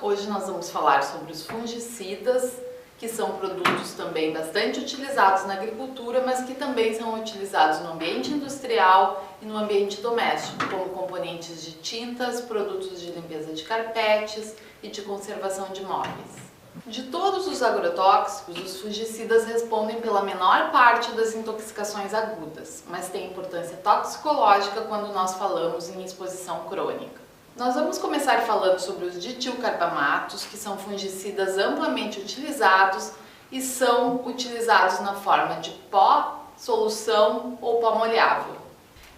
Hoje nós vamos falar sobre os fungicidas, que são produtos também bastante utilizados na agricultura, mas que também são utilizados no ambiente industrial e no ambiente doméstico, como componentes de tintas, produtos de limpeza de carpetes e de conservação de móveis. De todos os agrotóxicos, os fungicidas respondem pela menor parte das intoxicações agudas, mas têm importância toxicológica quando nós falamos em exposição crônica. Nós vamos começar falando sobre os ditilcarbamatos, que são fungicidas amplamente utilizados e são utilizados na forma de pó, solução ou pó molhável.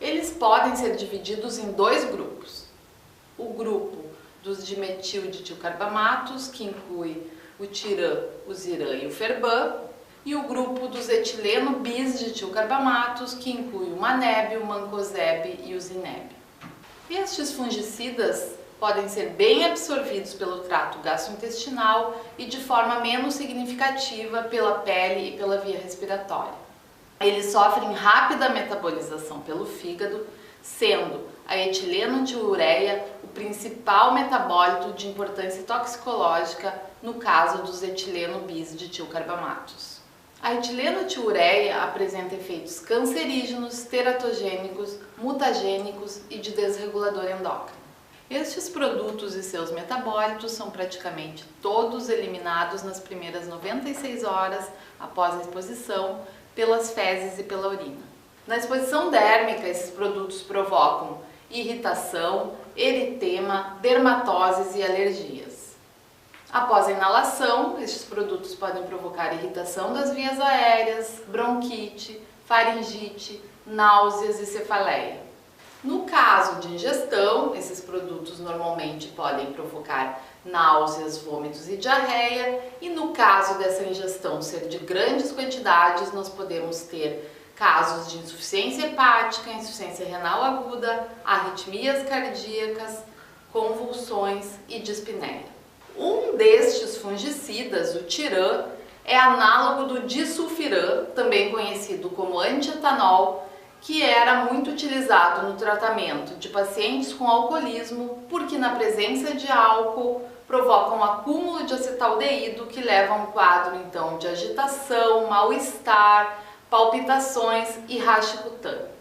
Eles podem ser divididos em dois grupos. O grupo dos dimetilditilcarbamatos, que inclui o tirã, o zirã e o ferban, e o grupo dos etileno bis-ditilcarbamatos, que inclui o manebe, o mancozeb e o zinebe. Estes fungicidas podem ser bem absorvidos pelo trato gastrointestinal e de forma menos significativa pela pele e pela via respiratória. Eles sofrem rápida metabolização pelo fígado, sendo a etilenotilureia o principal metabólito de importância toxicológica no caso dos etileno bis-ditilcarbamatos. A etilenotilureia apresenta efeitos cancerígenos, teratogênicos, mutagênicos e de desregulador endócrino. Estes produtos e seus metabólitos são praticamente todos eliminados nas primeiras 96 horas após a exposição pelas fezes e pela urina. Na exposição dérmica, esses produtos provocam irritação, eritema, dermatoses e alergias. Após a inalação, estes produtos podem provocar irritação das vias aéreas, bronquite, faringite, náuseas e cefaleia. No caso de ingestão, esses produtos normalmente podem provocar náuseas, vômitos e diarreia, e no caso dessa ingestão ser de grandes quantidades, nós podemos ter casos de insuficiência hepática, insuficiência renal aguda, arritmias cardíacas, convulsões e dispneia. Um destes fungicidas, o tirã, é análogo do disulfiram, também conhecido como antietanol, que era muito utilizado no tratamento de pacientes com alcoolismo, porque na presença de álcool provoca um acúmulo de acetaldeído que leva a um quadro então de agitação, mal-estar, palpitações e rache cutâneo.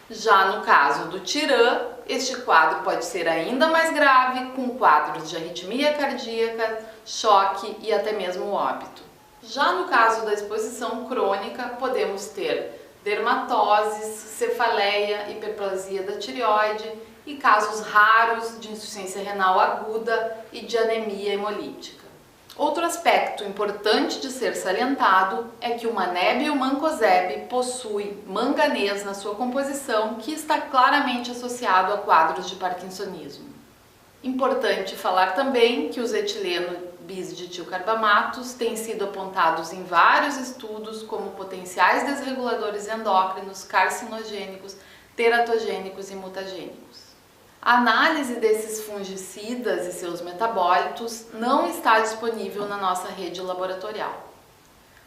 Já no caso do tirã, este quadro pode ser ainda mais grave, com quadros de arritmia cardíaca, choque e até mesmo óbito. Já no caso da exposição crônica, podemos ter dermatoses, cefaleia, hiperplasia da tireoide e casos raros de insuficiência renal aguda e de anemia hemolítica. Outro aspecto importante de ser salientado é que o manebe e o mancozeb possuem manganês na sua composição, que está claramente associado a quadros de parkinsonismo. Importante falar também que os etileno bis-ditilcarbamatos têm sido apontados em vários estudos como potenciais desreguladores endócrinos, carcinogênicos, teratogênicos e mutagênicos. A análise desses fungicidas e seus metabólitos não está disponível na nossa rede laboratorial.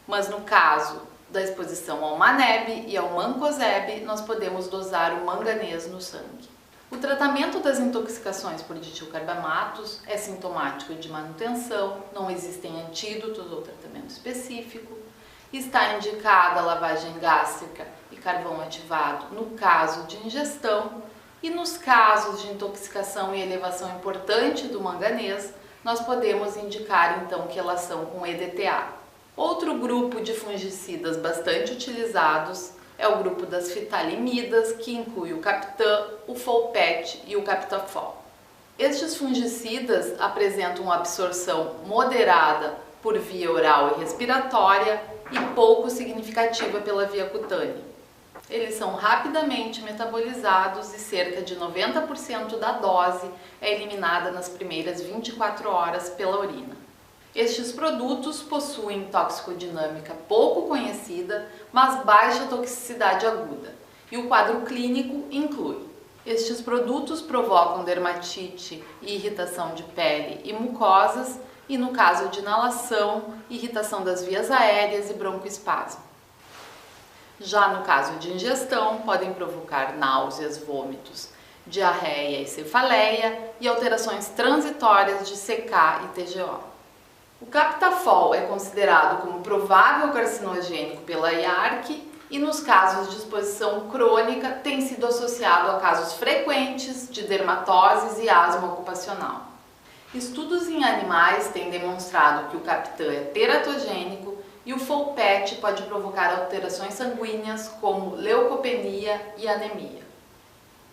Mas no caso da exposição ao manebe e ao mancozeb, nós podemos dosar o manganês no sangue. O tratamento das intoxicações por ditilcarbamatos é sintomático de manutenção, não existem antídotos ou tratamento específico. Está indicada a lavagem gástrica e carvão ativado no caso de ingestão. E nos casos de intoxicação e elevação importante do manganês, nós podemos indicar então quelação com EDTA. Outro grupo de fungicidas bastante utilizados é o grupo das fitalimidas, que inclui o captan, o folpet e o captafol. Estes fungicidas apresentam uma absorção moderada por via oral e respiratória e pouco significativa pela via cutânea. Eles são rapidamente metabolizados e cerca de 90% da dose é eliminada nas primeiras 24 horas pela urina. Estes produtos possuem toxicodinâmica pouco conhecida, mas baixa toxicidade aguda, e o quadro clínico inclui. Estes produtos provocam dermatite e irritação de pele e mucosas, e no caso de inalação, irritação das vias aéreas e broncoespasmo. Já no caso de ingestão, podem provocar náuseas, vômitos diarreia e cefaleia e alterações transitórias de CK e TGO. O Captafol é considerado como provável carcinogênico pela IARC e nos casos de exposição crônica tem sido associado a casos frequentes de dermatoses e asma ocupacional. Estudos em animais têm demonstrado que o Captan é teratogênico e o Folpet pode provocar alterações sanguíneas como leucopenia e anemia.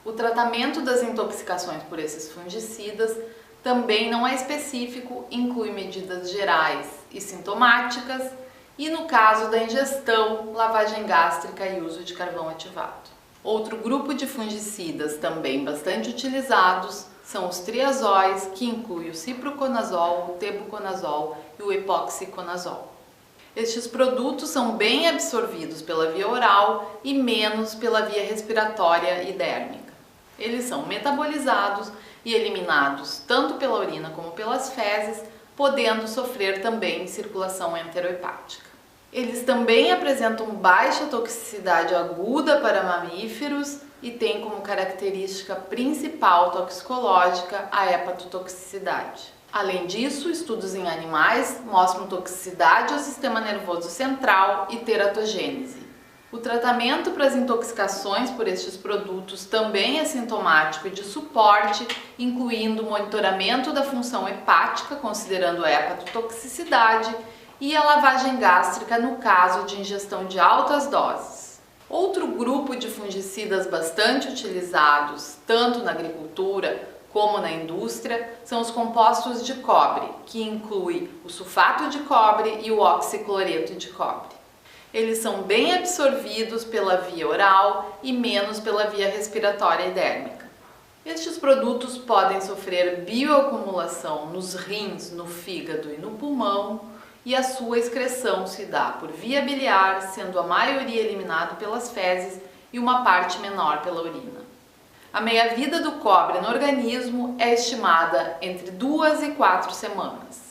O tratamento das intoxicações por esses fungicidas também não é específico, inclui medidas gerais e sintomáticas e, no caso da ingestão, lavagem gástrica e uso de carvão ativado. Outro grupo de fungicidas também bastante utilizados são os triazóis, que inclui o ciproconazol, o tebuconazol e o epoxiconazol. Estes produtos são bem absorvidos pela via oral e menos pela via respiratória e dérmica. Eles são metabolizados e eliminados tanto pela urina como pelas fezes, podendo sofrer também circulação enterohepática. Eles também apresentam baixa toxicidade aguda para mamíferos e têm como característica principal toxicológica a hepatotoxicidade. Além disso, estudos em animais mostram toxicidade ao sistema nervoso central e teratogênese. O tratamento para as intoxicações por estes produtos também é sintomático e de suporte, incluindo o monitoramento da função hepática, considerando a hepatotoxicidade, e a lavagem gástrica no caso de ingestão de altas doses. Outro grupo de fungicidas bastante utilizados, tanto na agricultura como na indústria, são os compostos de cobre, que inclui o sulfato de cobre e o oxicloreto de cobre. Eles são bem absorvidos pela via oral e menos pela via respiratória e dérmica. Estes produtos podem sofrer bioacumulação nos rins, no fígado e no pulmão, e a sua excreção se dá por via biliar, sendo a maioria eliminado pelas fezes e uma parte menor pela urina. A meia-vida do cobre no organismo é estimada entre 2 e 4 semanas.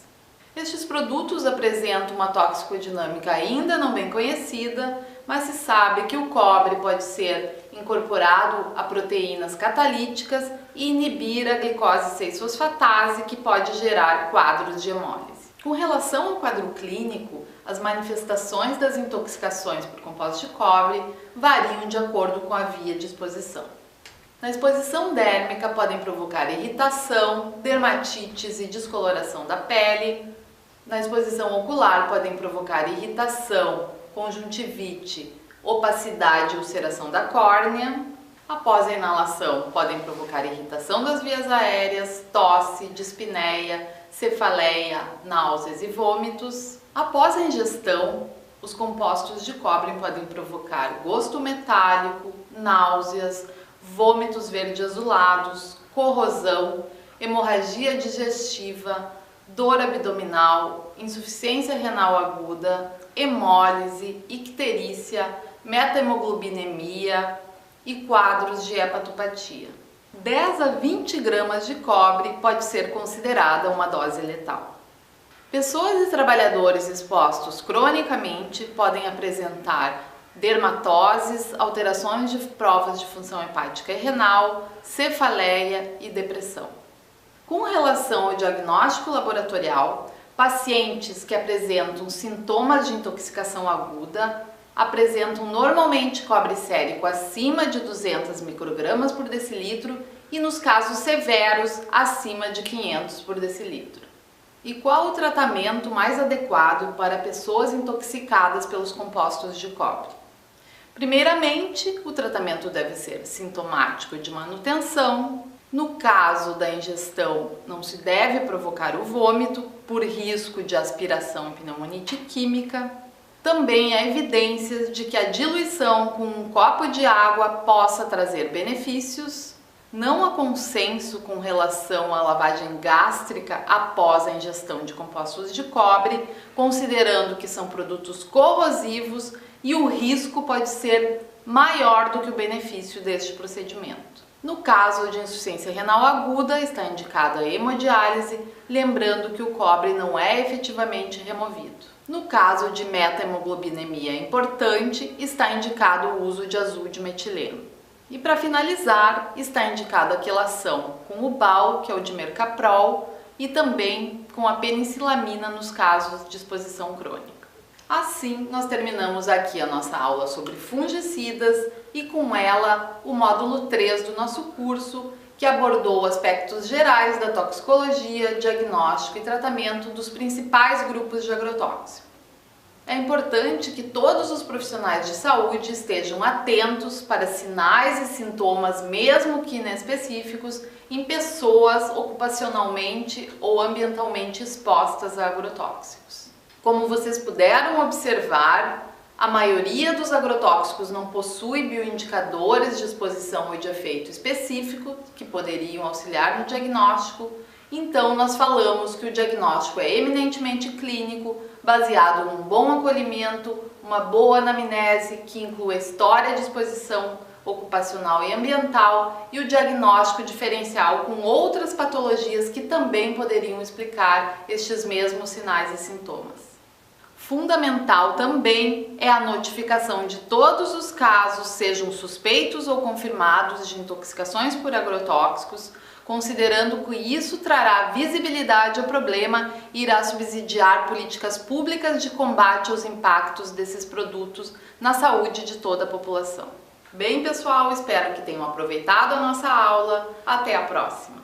Estes produtos apresentam uma toxicodinâmica ainda não bem conhecida, mas se sabe que o cobre pode ser incorporado a proteínas catalíticas e inibir a glicose 6-fosfatase, que pode gerar quadros de hemólise. Com relação ao quadro clínico, as manifestações das intoxicações por compostos de cobre variam de acordo com a via de exposição. Na exposição dérmica podem provocar irritação, dermatites e descoloração da pele. Na exposição ocular podem provocar irritação, conjuntivite, opacidade e ulceração da córnea. Após a inalação podem provocar irritação das vias aéreas, tosse, dispneia, cefaleia, náuseas e vômitos. Após a ingestão, os compostos de cobre podem provocar gosto metálico, náuseas, vômitos verde-azulados, corrosão, hemorragia digestiva, dor abdominal, insuficiência renal aguda, hemólise, icterícia, metahemoglobinemia e quadros de hepatopatia. 10 a 20 gramas de cobre pode ser considerada uma dose letal. Pessoas e trabalhadores expostos cronicamente podem apresentar dermatoses, alterações de provas de função hepática e renal, cefaleia e depressão. Com relação ao diagnóstico laboratorial, pacientes que apresentam sintomas de intoxicação aguda apresentam normalmente cobre sérico acima de 200 microgramas por decilitro e, nos casos severos, acima de 500 por decilitro. E qual o tratamento mais adequado para pessoas intoxicadas pelos compostos de cobre? Primeiramente, o tratamento deve ser sintomático de manutenção. No caso da ingestão, não se deve provocar o vômito por risco de aspiração e pneumonite química. Também há evidências de que a diluição com um copo de água possa trazer benefícios. Não há consenso com relação à lavagem gástrica após a ingestão de compostos de cobre, considerando que são produtos corrosivos e o risco pode ser maior do que o benefício deste procedimento. No caso de insuficiência renal aguda, está indicada a hemodiálise, lembrando que o cobre não é efetivamente removido. No caso de metahemoglobinemia importante, está indicado o uso de azul de metileno. E para finalizar, está indicada a quelação com o BAL, que é o dimercaprol, e também com a penicilamina nos casos de exposição crônica. Assim, nós terminamos aqui a nossa aula sobre fungicidas e com ela o módulo 3 do nosso curso, que abordou aspectos gerais da toxicologia, diagnóstico e tratamento dos principais grupos de agrotóxico. É importante que todos os profissionais de saúde estejam atentos para sinais e sintomas, mesmo que inespecíficos, em pessoas ocupacionalmente ou ambientalmente expostas a agrotóxicos. Como vocês puderam observar, a maioria dos agrotóxicos não possui bioindicadores de exposição ou de efeito específico que poderiam auxiliar no diagnóstico. Então, nós falamos que o diagnóstico é eminentemente clínico, baseado num bom acolhimento, uma boa anamnese que inclui a história de exposição ocupacional e ambiental e o diagnóstico diferencial com outras patologias que também poderiam explicar estes mesmos sinais e sintomas. Fundamental também é a notificação de todos os casos, sejam suspeitos ou confirmados, de intoxicações por agrotóxicos, considerando que isso trará visibilidade ao problema e irá subsidiar políticas públicas de combate aos impactos desses produtos na saúde de toda a população. Bem, pessoal, espero que tenham aproveitado a nossa aula. Até a próxima!